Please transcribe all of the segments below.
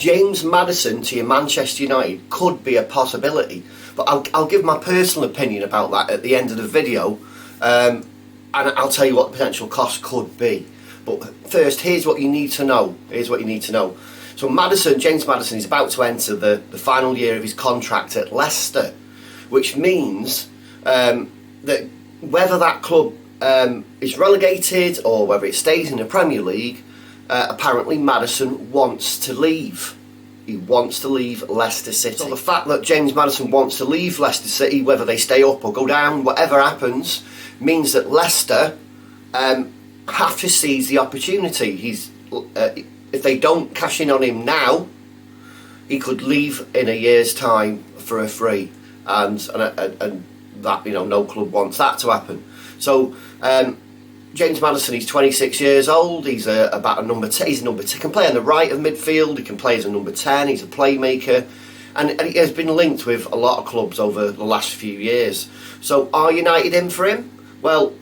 James Maddison to your Manchester United could be a possibility, but I'll give my personal opinion about that at the end of the video, and I'll tell you what the potential cost could be. But first, here's what you need to know. So James Maddison is about to enter the final year of his contract at Leicester, which means that whether that club is relegated or whether it stays in the Premier League, apparently Maddison wants to leave. He wants to leave Leicester City. So the fact that James Maddison wants to leave Leicester City, whether they stay up or go down, whatever happens, means that Leicester have to seize the opportunity. If they don't cash in on him now, he could leave in a year's time for a free, and that, no club wants that to happen. So James Maddison, he's 26 years old. He's about a number 10. He's a number 10. He can play on the right of midfield. He can play as a number 10. He's a playmaker, and he has been linked with a lot of clubs over the last few years. So are United in for him? Well,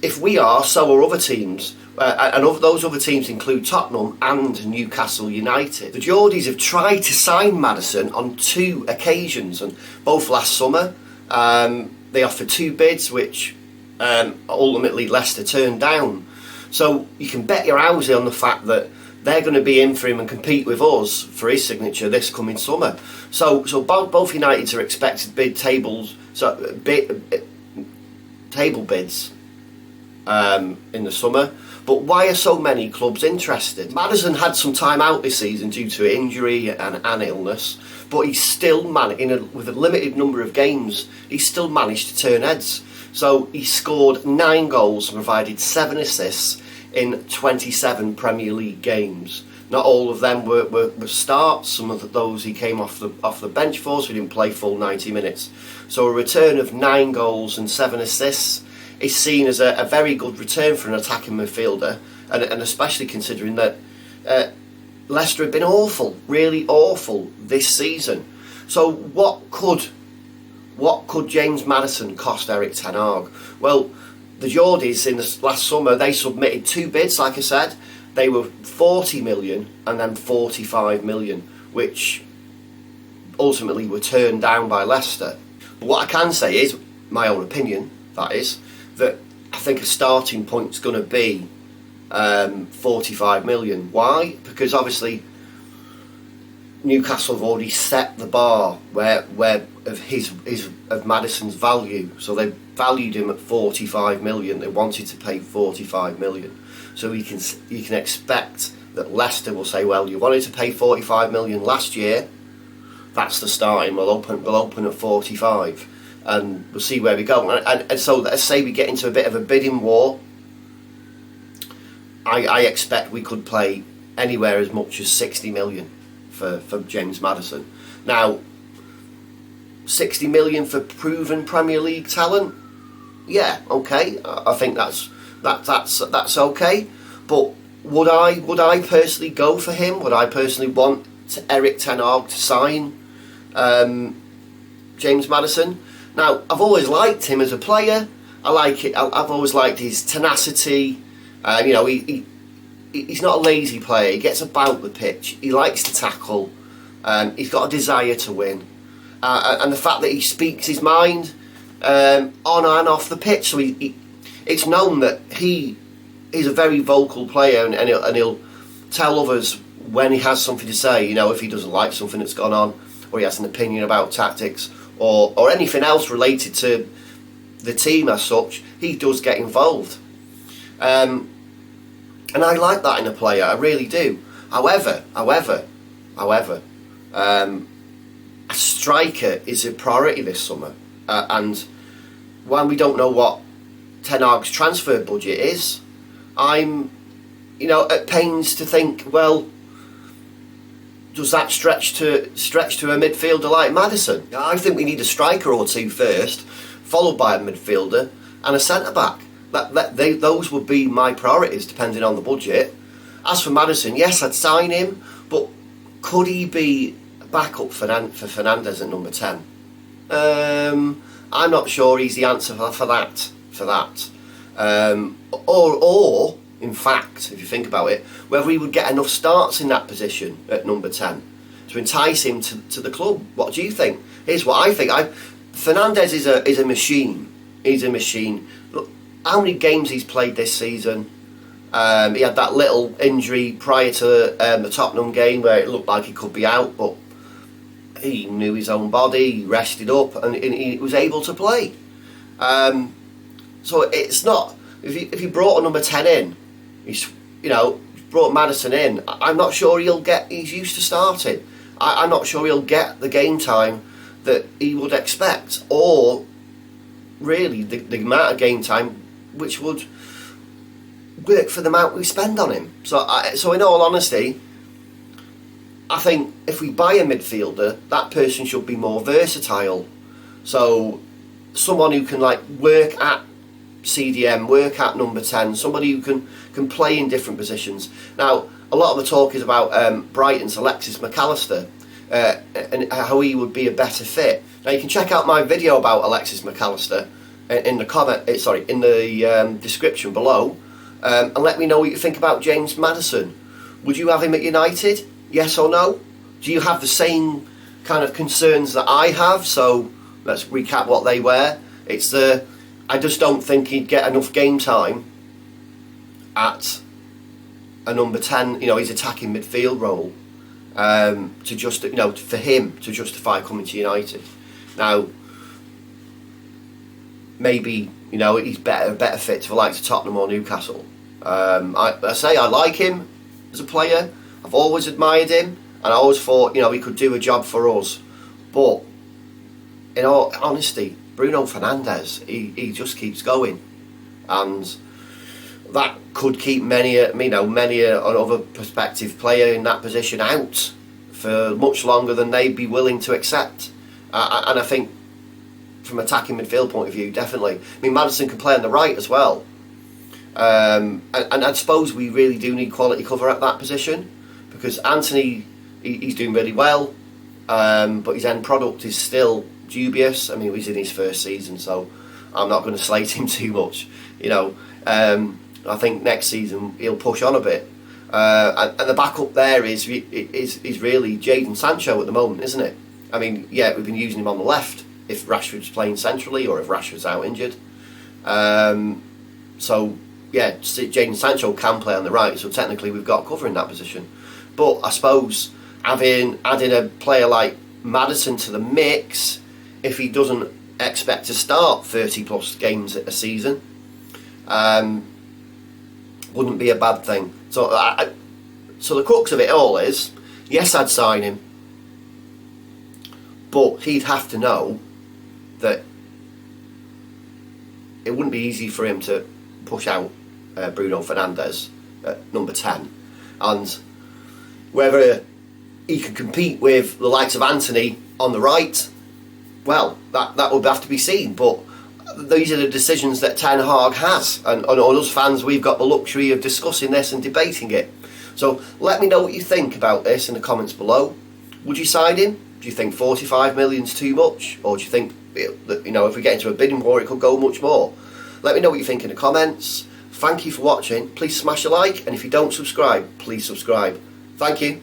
if we are, so are other teams. And those other teams include Tottenham and Newcastle United. The Geordies have tried to sign Maddison on 2 occasions, and both last summer. They offered 2 bids, which ultimately Leicester turned down. So you can bet your house on the fact that they're going to be in for him and compete with us for his signature this coming summer. So both Uniteds are expected table bids in the summer. But why are so many clubs interested? Maddison had some time out this season due to injury and illness, but he's still with a limited number of games, he's still managed to turn heads. So he scored 9 goals and provided 7 assists in 27 Premier League games. Not all of them were starts. Some of those he came off the bench for, so he didn't play full 90 minutes. So a return of 9 goals and 7 assists is seen as a very good return for an attacking midfielder, and especially considering that Leicester have been awful, really awful this season. So what could James Maddison cost Erik ten Hag? Well, the Geordies in the last summer, they submitted 2 bids, like I said. They were 40 million and then 45 million, which ultimately were turned down by Leicester. But what I can say is, my own opinion, that is, that I think a starting point is going to be 45 million. Why? Because obviously Newcastle have already set the bar where of Maddison's value. So they valued him at 45 million. They wanted to pay 45 million. So you can expect that Leicester will say, well, you wanted to pay 45 million last year. That's the starting. We'll open at 45. And we'll see where we go. And so let's say we get into a bit of a bidding war. I expect we could play anywhere as much as 60 million for James Maddison. Now, 60 million for proven Premier League talent? Yeah, okay. I think that's okay. But would I personally go for him? Would I personally want Erik ten Hag to sign James Maddison? Now, I've always liked him as a player. I've always liked his tenacity. He's not a lazy player. He gets about the pitch. He likes to tackle. He's got a desire to win, and the fact that he speaks his mind on and off the pitch. So it's known that he is a very vocal player, and he'll tell others when he has something to say. If he doesn't like something that's gone on, or he has an opinion about tactics, or anything else related to the team as such, he does get involved. And I like that in a player, I really do. However, a striker is a priority this summer. And when we don't know what Ten Hag's transfer budget is, I'm at pains to think, well, does that stretch to a midfielder like Maddison? I think we need a striker or two first, followed by a midfielder and a centre-back. Those would be my priorities, depending on the budget. As for Maddison, yes, I'd sign him, but could he be backup for Fernandes at number 10? I'm not sure he's the answer for that. Or in fact, if you think about it, whether he would get enough starts in that position at number 10. to entice him to the club. What do you think? Here's what I think. Fernandes is a machine. He's a machine. Look, how many games he's played this season? He had that little injury prior to the Tottenham game where it looked like he could be out, but he knew his own body, he rested up, and he was able to play. So it's not, if you brought a number 10 in, he's brought Maddison in, I'm not sure he's used to starting. I'm not sure he'll get the game time that he would expect, or really the amount of game time which would work for the amount we spend on him. So in all honesty, I think if we buy a midfielder, that person should be more versatile. So someone who can work at CDM, work at number 10, somebody who can play in different positions. Now, a lot of the talk is about Brighton's Alexis McAllister and how he would be a better fit. Now, you can check out my video about Alexis McAllister in the description below, and let me know what you think about James Maddison. Would you have him at United? Yes or no? Do you have the same kind of concerns that I have? So let's recap what they were. I just don't think he'd get enough game time at a number 10, his attacking midfield role, for him to justify coming to United. Now, maybe, he's a better fit for the likes of Tottenham or Newcastle. I like him as a player. I've always admired him, and I always thought, he could do a job for us. But, in all honesty, Bruno Fernandes, he just keeps going, and that could keep many another prospective player in that position out for much longer than they'd be willing to accept. And I think, from attacking midfield point of view, definitely. Maddison can play on the right as well, and I suppose we really do need quality cover at that position, because Anthony, he's doing really well, but his end product is still dubious. He's in his first season, so I'm not going to slate him too much. I think next season he'll push on a bit, and the backup there is really Jadon Sancho at the moment, isn't it? We've been using him on the left if Rashford's playing centrally or if Rashford's out injured. Jadon Sancho can play on the right, so technically we've got cover in that position. But I suppose adding a player like Maddison to the mix, if he doesn't expect to start 30 plus games a season, wouldn't be a bad thing. So the crux of it all is, yes, I'd sign him, but he'd have to know that it wouldn't be easy for him to push out Bruno Fernandes at number 10, and whether he can compete with the likes of Anthony on the right, well, that would have to be seen. But these are the decisions that Ten Hag has, and us fans, we've got the luxury of discussing this and debating it. So let me know what you think about this in the comments below. Would you sign him? Do you think 45 million's too much, or do you think that if we get into a bidding war, it could go much more? Let me know what you think in the comments. Thank you for watching. Please smash a like, and if you don't subscribe, please subscribe. Thank you.